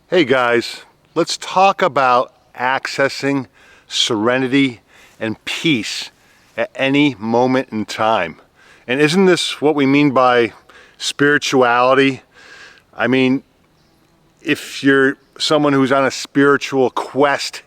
Hey guys, let's talk about accessing serenity and peace at any moment in time. And isn't this what we mean by spirituality? I mean, if you're someone who's on a spiritual quest,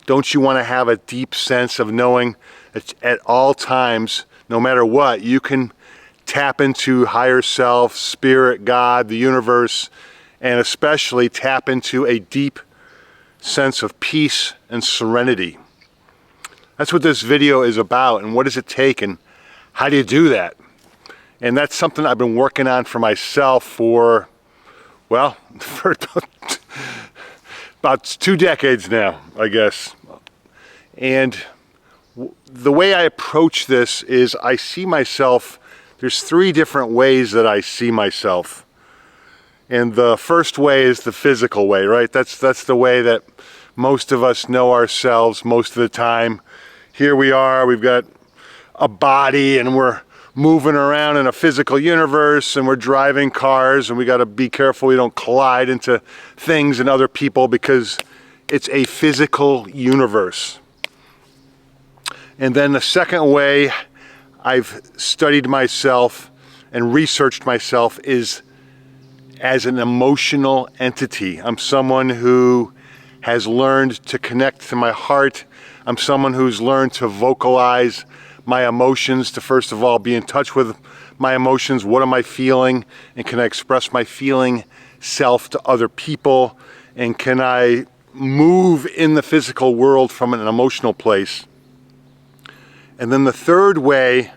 don't you want to have a deep sense of knowing that at all times, no matter what, you can tap into higher self, spirit, God, the universe, and especially tap into a deep sense of peace and serenity. That's what this video is about, and what does it take, and how do you do that? And that's something I've been working on for myself for about 2 decades now, I guess. And the way I approach this is I see myself, there's 3 different ways that I see myself. And the first way is the physical way, right? That's the way that most of us know ourselves most of the time. Here we are, we've got a body and we're moving around in a physical universe and we're driving cars and we got to be careful we don't collide into things and other people because it's a physical universe. And then the second way I've studied myself and researched myself is as an emotional entity. I'm someone who has learned to connect to my heart. I'm someone who's learned to vocalize my emotions, to first of all be in touch with my emotions. What am I feeling? And can I express my feeling self to other people? And can I move in the physical world from an emotional place? And then the third way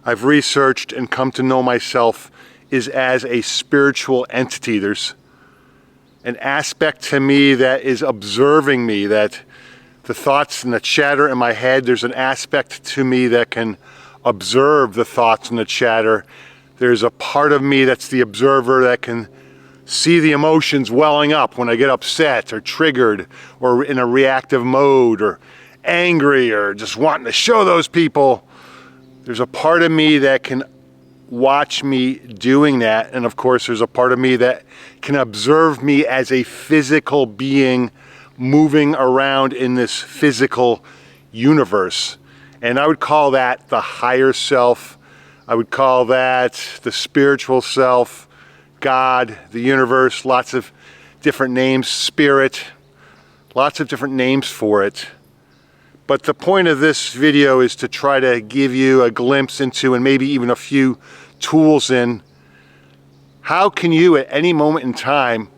I've researched and come to know myself is as a spiritual entity. There's an aspect to me that is observing me, that the thoughts and the chatter in my head, there's an aspect to me that can observe the thoughts and the chatter. There's a part of me that's the observer that can see the emotions welling up when I get upset or triggered or in a reactive mode or angry or just wanting to show those people. There's a part of me that can watch me doing that, and of course there's a part of me that can observe me as a physical being moving around in this physical universe. And I would call that the higher self. I would call that the spiritual self, God, the universe, lots of different names, spirit, lots of different names for it. But the point of this video is to try to give you a glimpse into, and maybe even a few tools in, how can you at any moment in time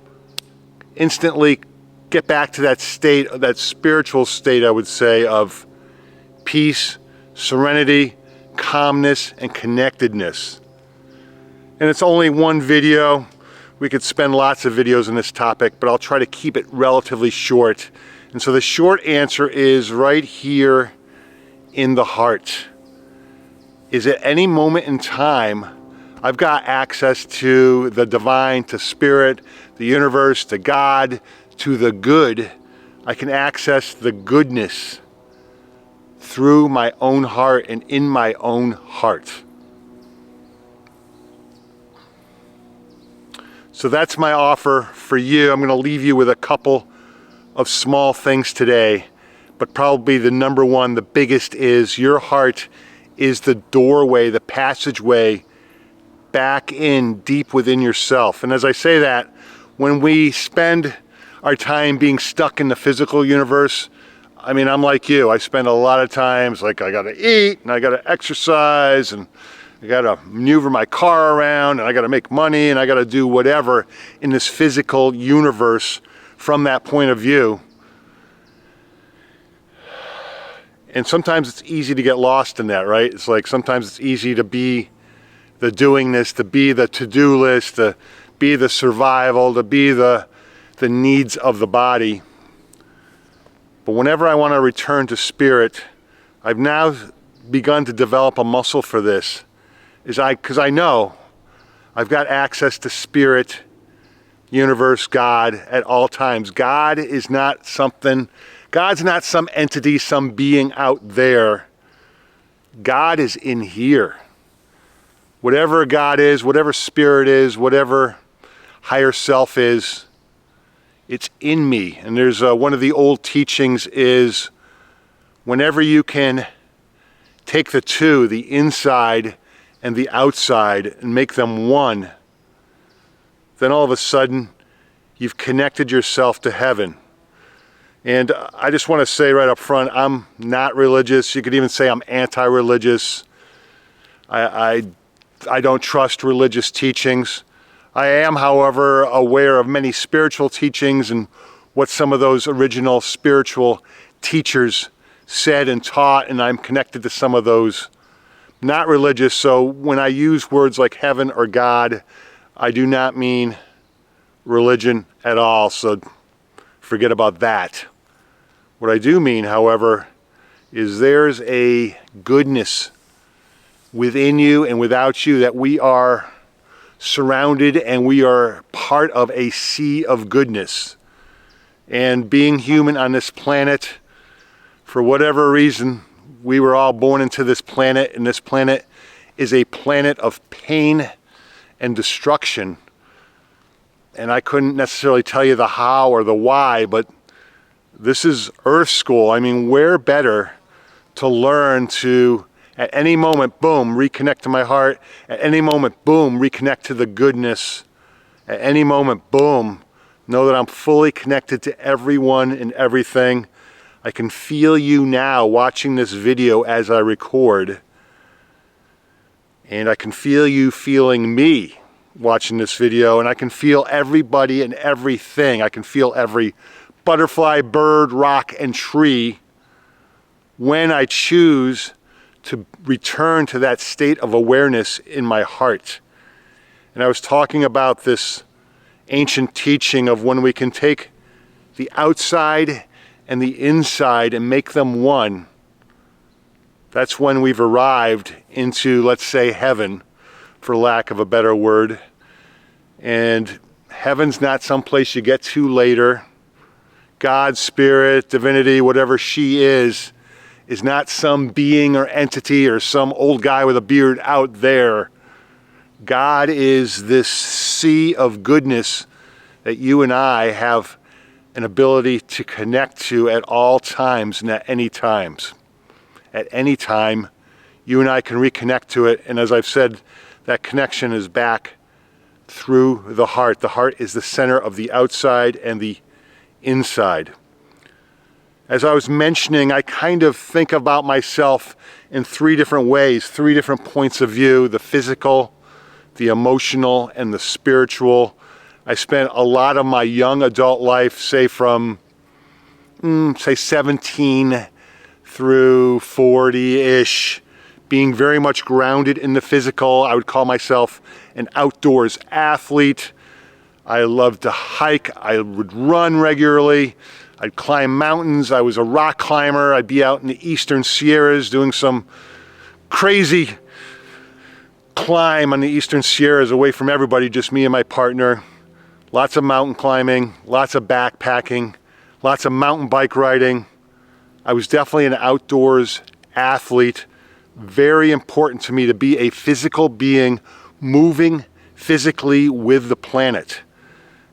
instantly get back to that state, that spiritual state, I would say, of peace, serenity, calmness, and connectedness. And it's only one video. We could spend lots of videos on this topic, but I'll try to keep it relatively short. And so the short answer is right here in the heart. Is at any moment in time, I've got access to the divine, to spirit, the universe, to God, to the good. I can access the goodness through my own heart and in my own heart. So that's my offer for you. I'm going to leave you with a couple of small things today, but probably the number one, the biggest, is your heart is the doorway, the passageway back in deep within yourself. And as I say that, when we spend our time being stuck in the physical universe, I mean, I'm like you. I spend a lot of times like I gotta eat and I gotta exercise and I gotta maneuver my car around and I gotta make money and I gotta do whatever in this physical universe from that point of view. And sometimes it's easy to get lost in that, right? It's like sometimes it's easy to be the doing this, to be the to-do list, to be the survival, to be the needs of the body. But whenever I want to return to spirit, I've now begun to develop a muscle for this. Because I know I've got access to spirit, universe, God at all times. God is not something, God's not some entity, some being out there. God is in here. Whatever God is, whatever spirit is, whatever higher self is, It's in me. And there's one of the old teachings is whenever you can take the two, the inside and the outside, and make them one, then all of a sudden you've connected yourself to heaven. And I just want to say right up front, I'm not religious. You could even say I'm anti-religious. I don't trust religious teachings. I am, however, aware of many spiritual teachings and what some of those original spiritual teachers said and taught, and I'm connected to some of those. Not religious, so when I use words like heaven or God, I do not mean religion at all, so forget about that. What I do mean, however, is there's a goodness within you and without you, that we are surrounded and we are part of a sea of goodness. And being human on this planet, for whatever reason, we were all born into this planet, and this planet is a planet of pain and destruction. And I couldn't necessarily tell you the how or the why, but this is Earth School. I mean, where better to learn to, at any moment, boom, reconnect to my heart. At any moment, boom, reconnect to the goodness. At any moment, boom, know that I'm fully connected to everyone and everything. I can feel you now watching this video as I record. And I can feel you feeling me watching this video. And I can feel everybody and everything. I can feel every butterfly, bird, rock, and tree when I choose to return to that state of awareness in my heart. And I was talking about this ancient teaching of when we can take the outside and the inside and make them one. That's when we've arrived into, let's say, heaven, for lack of a better word. And heaven's not someplace you get to later. God, spirit, divinity, whatever she is not some being or entity or some old guy with a beard out there. God is this sea of goodness that you and I have an ability to connect to at all times and at any times. At any time, you and I can reconnect to it. And as I've said, that connection is back through the heart. The heart is the center of the outside and the inside. As I was mentioning, I kind of think about myself in three different ways, three different points of view: the physical, the emotional, and the spiritual. I spent a lot of my young adult life, say from, say 17 through 40-ish, being very much grounded in the physical. I would call myself an outdoors athlete. I loved to hike. I would run regularly. I'd climb mountains. I was a rock climber. I'd be out in the eastern Sierras doing some crazy climb on the eastern Sierras away from everybody, just me and my partner. Lots of mountain climbing, lots of backpacking, lots of mountain bike riding. I was definitely an outdoors athlete. Very important to me to be a physical being, moving physically with the planet.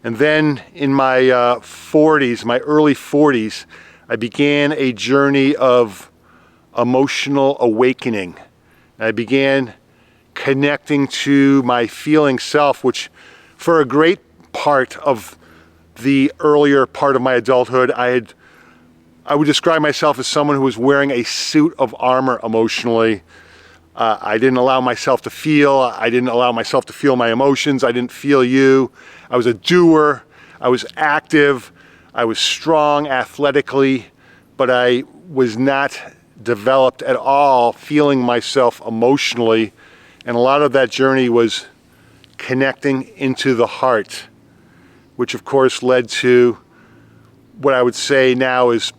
And then in my 40s, my early 40s, I began a journey of emotional awakening. I began connecting to my feeling self, which for a great part of the earlier part of my adulthood, I would describe myself as someone who was wearing a suit of armor emotionally. I didn't allow myself to feel. I didn't allow myself to feel my emotions. I didn't feel you. I was a doer. I was active. I was strong athletically, but I was not developed at all feeling myself emotionally. And a lot of that journey was connecting into the heart, which of course led to what I would say now is,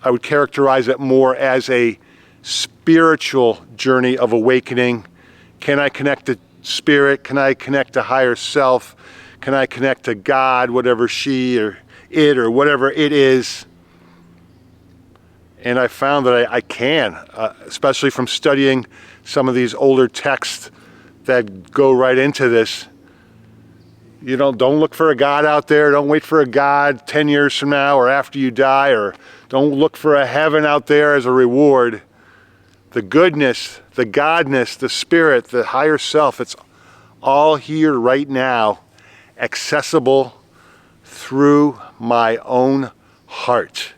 I would characterize it more as a spiritual journey of awakening. Can I connect to spirit? Can I connect to higher self? Can I connect to God, whatever she or it or whatever it is? And I found that I can, especially from studying some of these older texts that go right into this. You know, don't look for a God out there. Don't wait for a God 10 years from now or after you die, or don't look for a heaven out there as a reward. The goodness, the godness, the spirit, the higher self, it's all here right now, accessible through my own heart.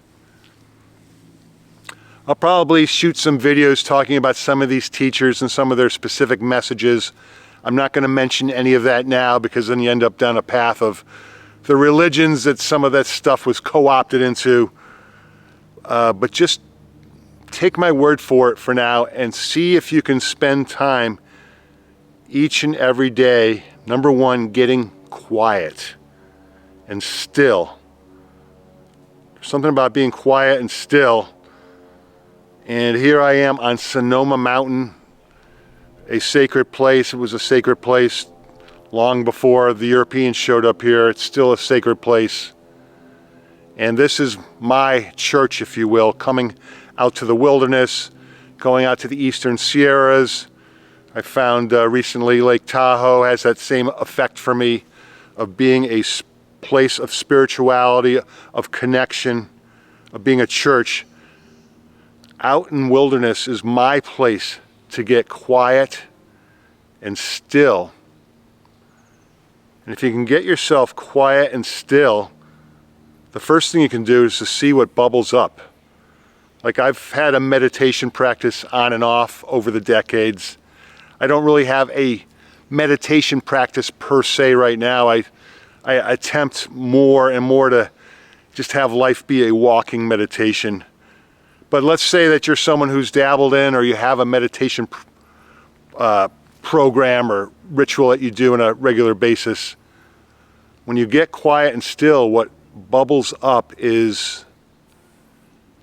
I'll probably shoot some videos talking about some of these teachers and some of their specific messages. I'm not going to mention any of that now, because then you end up down a path of the religions that some of that stuff was co-opted into. But just take my word for it for now and see if you can spend time each and every day, number one, getting quiet and still. There's something about being quiet and still. And here I am on Sonoma Mountain, a sacred place. It was a sacred place long before the Europeans showed up here. It's still a sacred place. And this is my church, if you will, coming out to the wilderness, going out to the eastern Sierras. I found recently Lake Tahoe has that same effect for me of being a place of spirituality, of connection, of being a church. Out in wilderness is my place to get quiet and still. And if you can get yourself quiet and still, the first thing you can do is to see what bubbles up. Like, I've had a meditation practice on and off over the decades. I don't really have a meditation practice per se right now. I attempt more and more to just have life be a walking meditation. But let's say that you're someone who's dabbled in, or you have a meditation program or ritual that you do on a regular basis. When you get quiet and still, what bubbles up is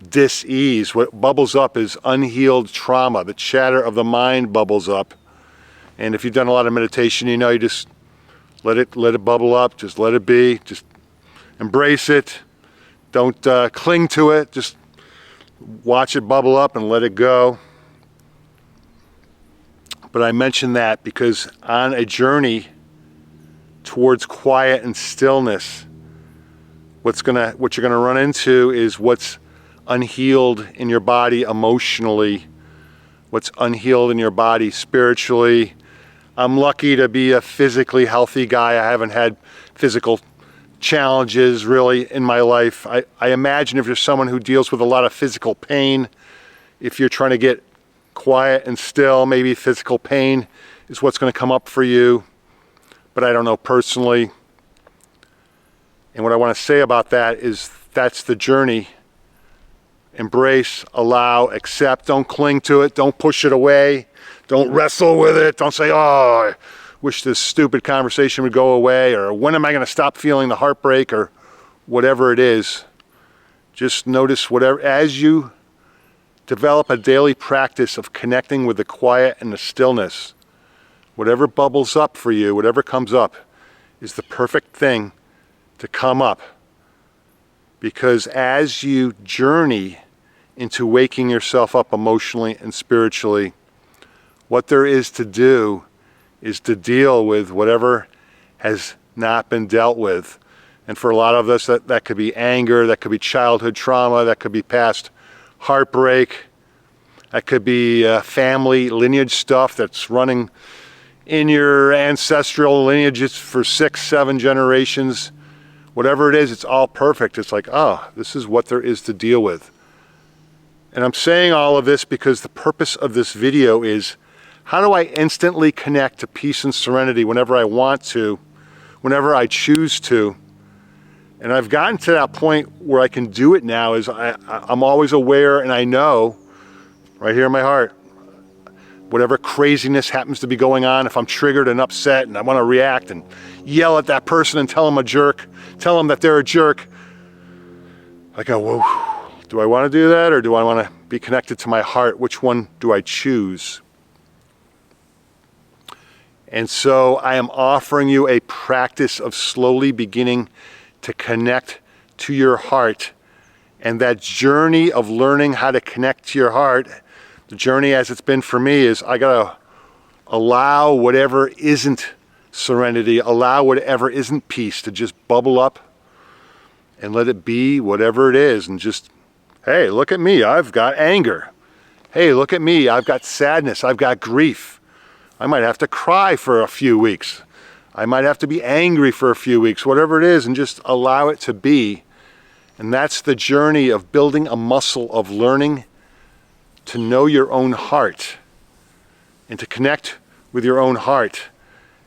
dis-ease. What bubbles up is unhealed trauma. The chatter of the mind bubbles up. And if you've done a lot of meditation, you know, you just let it bubble up. Just let it be. Just embrace it. Don't cling to it. Just watch it bubble up and let it go. But I mention that because on a journey towards quiet and stillness, what you're gonna run into is what's unhealed in your body emotionally, what's unhealed in your body spiritually. I'm lucky to be a physically healthy guy. I haven't had physical challenges really in my life. I imagine if you're someone who deals with a lot of physical pain, if you're trying to get quiet and still, maybe physical pain is what's going to come up for you. But I don't know personally. And what I want to say about that is that's the journey. Embrace, allow, accept. Don't cling to it. Don't push it away. Don't wrestle with it. Don't say, oh, I wish this stupid conversation would go away, or when am I going to stop feeling the heartbreak, or whatever it is. Just notice whatever, as you develop a daily practice of connecting with the quiet and the stillness, whatever bubbles up for you, whatever comes up, is the perfect thing to come up. Because as you journey into waking yourself up emotionally and spiritually, what there is to do is to deal with whatever has not been dealt with. And for a lot of us, that could be anger, that could be childhood trauma, that could be past heartbreak, that could be family lineage stuff that's running in your ancestral lineages for 6, 7 generations. Whatever it is, it's all perfect. It's like, oh, this is what there is to deal with. And I'm saying all of this because the purpose of this video is, how do I instantly connect to peace and serenity whenever I want to, whenever I choose to? And I've gotten to that point where I can do it now. Is I'm always aware, and I know right here in my heart, whatever craziness happens to be going on, if I'm triggered and upset and I want to react and yell at that person and tell them a jerk, tell them that they're a jerk, I go, whoa, do I want to do that, or do I want to be connected to my heart? Which one do I choose? And so I am offering you a practice of slowly beginning to connect to your heart. And that journey of learning how to connect to your heart, the journey as it's been for me, is I gotta allow whatever isn't serenity. Allow whatever isn't peace to just bubble up and let it be whatever it is. And just, hey, look at me, I've got anger. Hey, look at me, I've got sadness, I've got grief. I might have to cry for a few weeks. I might have to be angry for a few weeks, whatever it is, and just allow it to be. And that's the journey of building a muscle of learning to know your own heart and to connect with your own heart.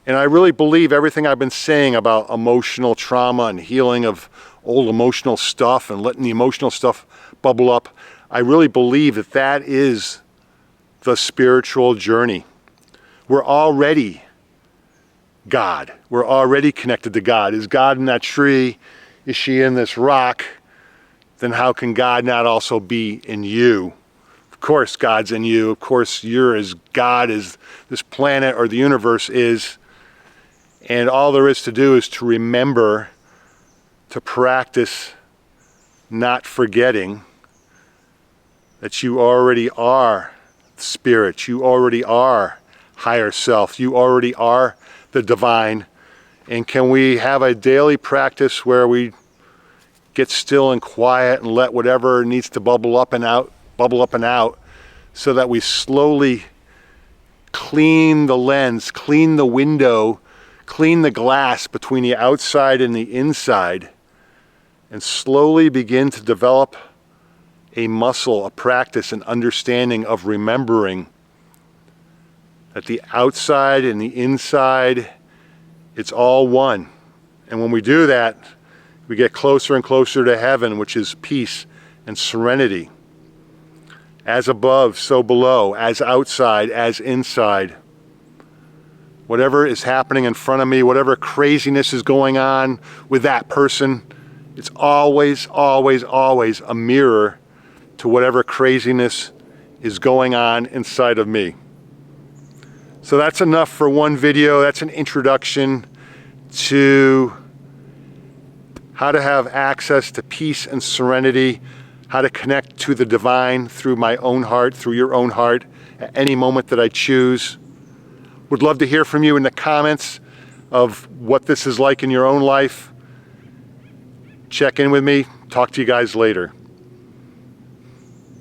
And I really believe everything I've been saying about emotional trauma and healing of old emotional stuff and letting the emotional stuff bubble up, I really believe that that is the spiritual journey. We're already God. We're already connected to God. Is God in that tree? Is she in this rock? Then how can God not also be in you? Of course God's in you. Of course you're as God as this planet or the universe is. And all there is to do is to remember, to practice not forgetting that you already are spirit. You already are higher self. You already are the divine. And can we have a daily practice where we get still and quiet and let whatever needs to bubble up and out, so that we slowly clean the lens, clean the window, clean the glass between the outside and the inside, and slowly begin to develop a muscle, a practice, an understanding of remembering that the outside and the inside, it's all one. And when we do that, we get closer and closer to heaven, which is peace and serenity. As above, so below. As outside, as inside. Whatever is happening in front of me, whatever craziness is going on with that person, it's always, always, always a mirror to whatever craziness is going on inside of me. So that's enough for one video. That's an introduction to how to have access to peace and serenity, how to connect to the divine through my own heart, through your own heart, at any moment that I choose. Would love to hear from you in the comments of what this is like in your own life. Check in with me. Talk to you guys later.